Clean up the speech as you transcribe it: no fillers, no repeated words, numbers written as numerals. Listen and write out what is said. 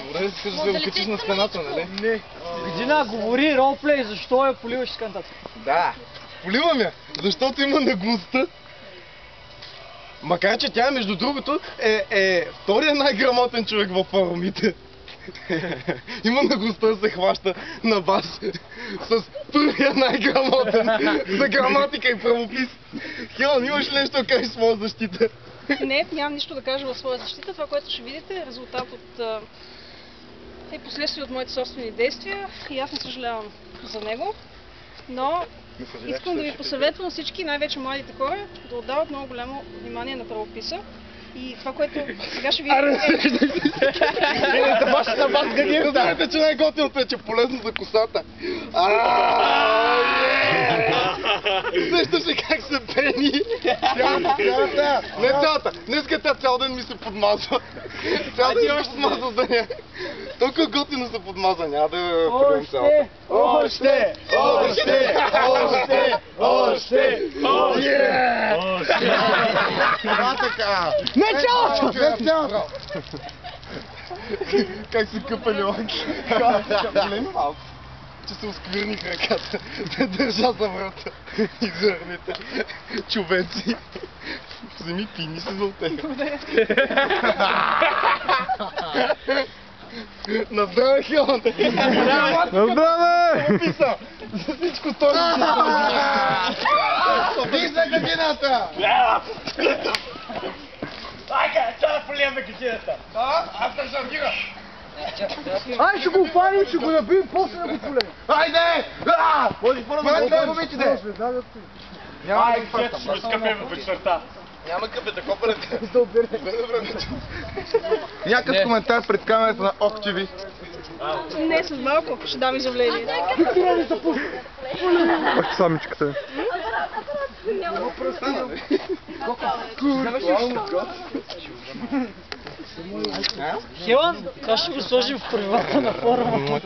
Добре, искаш да го качиш на стената, нали? Не. Година говори ролплей, защо я поливаш с кантата? Да. Поливам я, защото има наглостта. Макар че тя, между другото, е втория най-грамотен човек във форумите. Има наглостта да се хваща на бас с първия най-грамотен за граматика и правопис. Хелън, имаш ли нещо да кажеш в своя защита? Не, нямам нищо да кажа в своя защита. Това, което ще видите, е резултат от последствие от моите собствени действия и аз не съжалявам за него. Но искам да ви посъветвам всички, най-вече младите хора, да отдават много голямо внимание на правописа. И това, което сега ще видите... Знаете, че най-готиното е, че полезно за косата. Сещаш ли как се пени? Цялата! Не цялата! Днеска тя цял ден ми се подмазва. Цял ден се подмазва за нея. Толкова готино се подмазва, няма да първим цялата. Още! Това така! Не цялата! Не цялата! Как се къпали лънки? Големи малко. Че се оскверних ръката. Да държа за врата. И зърните. Човеци. Вземи пини се за отега. На здраве, Хелън! На здраве! Описа! За всичко той ми се вижда гадината! Айде, трябва да полием гадината! Аз държам гира! Ай, ще го опарим, ще го набием, после да го полем! Айде! Може първо да го момичите! Няма да Айде, ще го скъпим вечерта! Няма къпе да копарете. Добре. Някакъв коментар пред камерата на ОКТV. Не, след малко ще дам изявление. Още самичката. Хелън, това ще го сложим в правилата на форума.